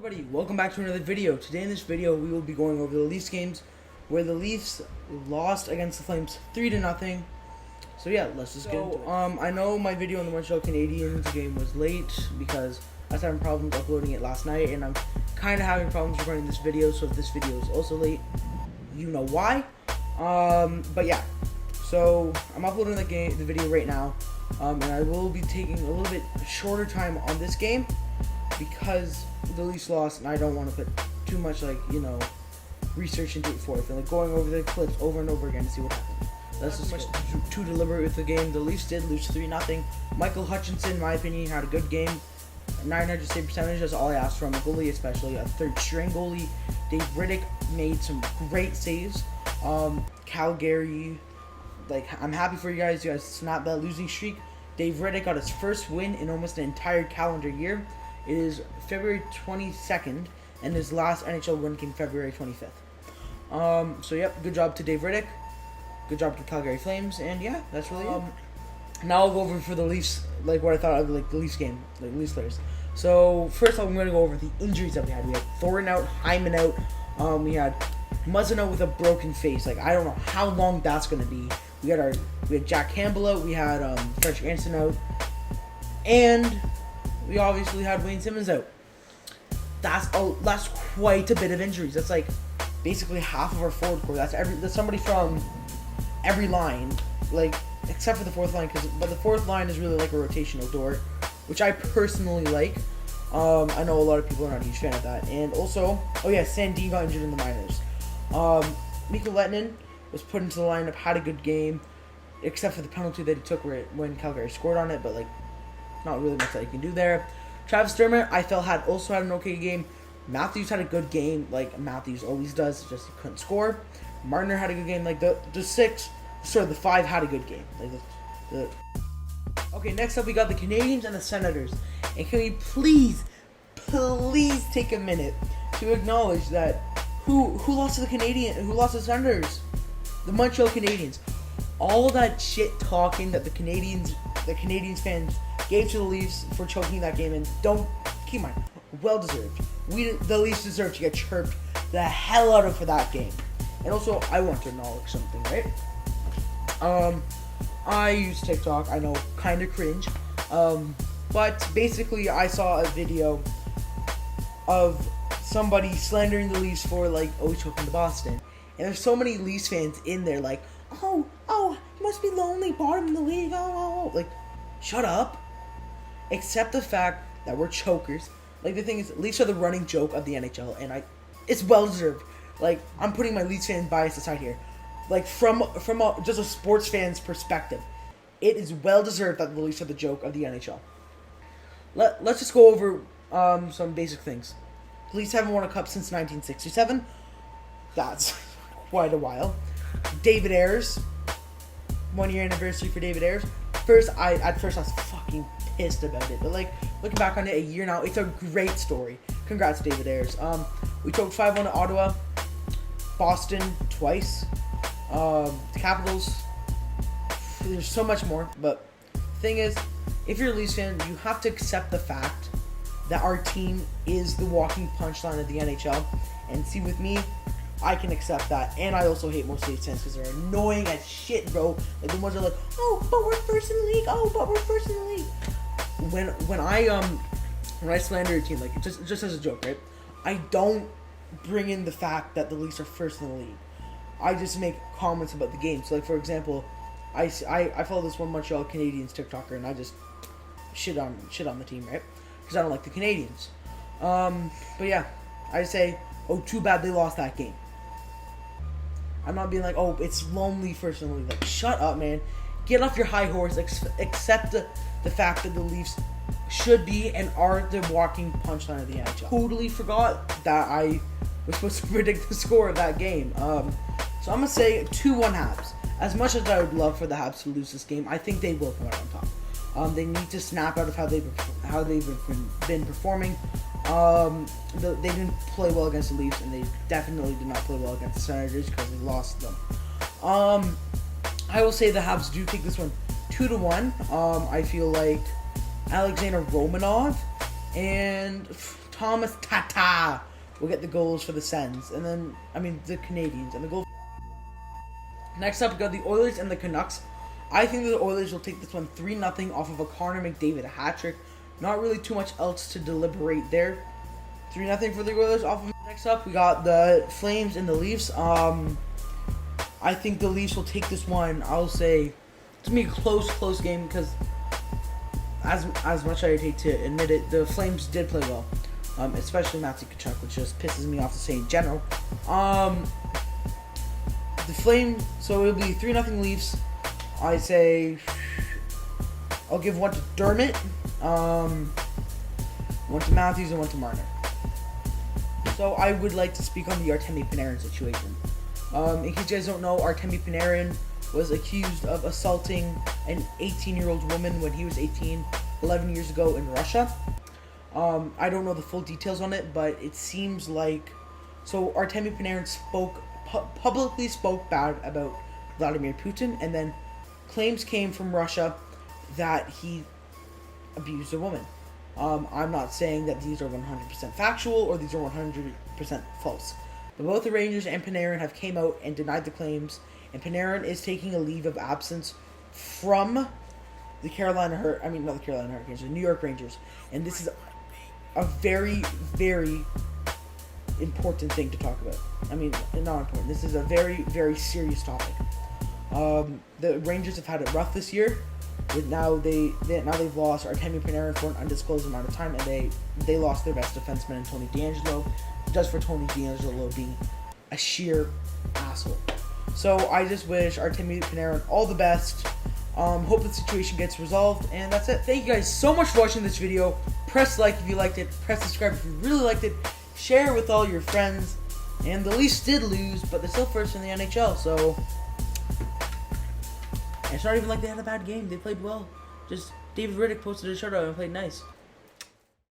Everybody, welcome back to another video. Today in this video, we will be going over the Leafs games where the Leafs lost against the Flames 3-0. So yeah, let's just get into it. I know my video on the Montreal Canadiens game was late because I was having problems uploading it last night, and I'm kind of having problems recording this video. So if this video is also late, you know why. But yeah, so I'm uploading the video right now, and I will be taking a little bit shorter time on this game because the Leafs lost, and I don't want to put too much research into it for it. Like going over the clips over and over again to see what happened. That's just much too deliberate with the game. The Leafs did lose 3-0. Michael Hutchinson, in my opinion, had a good game. 900 save percentage, that's all I asked from a goalie, especially a third string goalie. Dave Riddick made some great saves. Calgary, I'm happy for you guys. You guys snapped that losing streak. Dave Riddick got his first win in almost an entire calendar year. It is February 22nd, and his last NHL win came February 25th. So yep, good job to Dave Riddick. Good job to Calgary Flames, and yeah, that's really it. Now I'll go over for the Leafs, what I thought of the Leafs game, Leafs players. So first off, I'm going to go over the injuries that we had. We had Thornton out, Hyman out. We had Muzzin out with a broken face. I don't know how long that's going to be. We had Jack Campbell out. We had Frederick Anderson out, and we obviously had Wayne Simmons out. That's quite a bit of injuries. That's basically half of our forward core. That's somebody from every line, except for the fourth line, but the fourth line is really like a rotational door, which I personally like. I know a lot of people are not a huge fan of that. And also, Sandin got injured in the minors. Mikko Lehtonen was put into the lineup, had a good game, except for the penalty that he took when Calgary scored on it, but not really much that you can do there. Travis Dermott, I felt also had an okay game. Matthews had a good game, like Matthews always does, just he couldn't score. Marner had a good game. The five had a good game. Okay, next up we got the Canadiens and the Senators. And can we please take a minute to acknowledge that who lost to the Senators? The Montreal Canadiens. All that shit talking that the Canadiens fans gave to the Leafs for choking that game, and don't keep in mind, well deserved. The Leafs deserve to get chirped the hell out of for that game. And also, I want to acknowledge something, right? I use TikTok. I know, kind of cringe. But basically, I saw a video of somebody slandering the Leafs for choking to Boston. And there's so many Leafs fans in there oh, you must be lonely, bottom in the league, oh. Shut up. Accept the fact that we're chokers. The thing is, Leafs are the running joke of the NHL, and it's well deserved. I'm putting my Leafs fan bias aside here. From just a sports fan's perspective, it is well deserved that the Leafs are the joke of the NHL. Let's just go over some basic things. The Leafs haven't won a cup since 1967. That's quite a while. David Ayres, 1 year anniversary for David Ayres. At first I was fucking pissed about it, but looking back on it a year now, it's a great story. Congrats, David Ayres. We choked 5-1 to Ottawa, Boston twice, the Capitals. There's so much more, but the thing is, if you're a Leafs fan, you have to accept the fact that our team is the walking punchline of the NHL. And see, with me, I can accept that. And I also hate most Leafs fans because they're annoying as shit, bro. The ones that are oh, but we're first in the league. Oh, but we're first in the league. When I slander a team, just as a joke, right? I don't bring in the fact that the Leafs are first in the league. I just make comments about the game. So, for example, I follow this one Montreal Canadiens TikToker, and I just shit on the team, right? Because I don't like the Canadiens. But yeah, I say, oh, too bad they lost that game. I'm not being oh, it's lonely first in the league. Shut up, man. Get off your high horse. Accept the fact that the Leafs should be and are the walking punchline of the NHL. Totally forgot that I was supposed to predict the score of that game. So I'm going to say 2-1 Habs. As much as I would love for the Habs to lose this game, I think they will come out on top. They need to snap out of how they've been performing. They didn't play well against the Leafs, and they definitely did not play well against the Senators because they lost them. I will say the Habs do take this one 2-1. I feel like Alexander Romanov and Thomas Tata will get the goals for the Sens, and then the Canadians, and the goal. Next up, we got the Oilers and the Canucks. I think that the Oilers will take this one 3-0 off of a Connor McDavid hat trick. Not really too much else to deliberate there. 3-0 for the Oilers off of. Next up, we got the Flames and the Leafs. I think the Leafs will take this one. I'll say it's gonna be a close game because, as much as I hate to admit it, the Flames did play well, especially Matthew Tkachuk, which just pisses me off to say in general. The Flames, so it'll be 3-0 Leafs. I say I'll give one to Dermott, one to Matthews, and one to Marner. So I would like to speak on the Artemi Panarin situation. In case you guys don't know, Artemi Panarin was accused of assaulting an 18-year-old woman when he was 18, 11 years ago in Russia. I don't know the full details on it, but it seems like... So Artemi Panarin publicly spoke bad about Vladimir Putin, and then claims came from Russia that he abused a woman. I'm not saying that these are 100% factual or these are 100% false. But both the Rangers and Panarin have came out and denied the claims, and Panarin is taking a leave of absence from the the New York Rangers. And this is a very, very important thing to talk about. Not important. This is a very, very serious topic. The Rangers have had it rough this year. Now they've lost Artemi Panarin for an undisclosed amount of time, and they lost their best defenseman in Tony DeAngelo, just for Tony DeAngelo being a sheer asshole. So I just wish Artemi Panarin all the best. Hope the situation gets resolved, and that's it. Thank you guys so much for watching this video. Press like if you liked it. Press subscribe if you really liked it. Share with all your friends. And the Leafs did lose, but they're still first in the NHL, so... And it's not even like they had a bad game. They played well. Just David Rittich posted a shutout and played nice.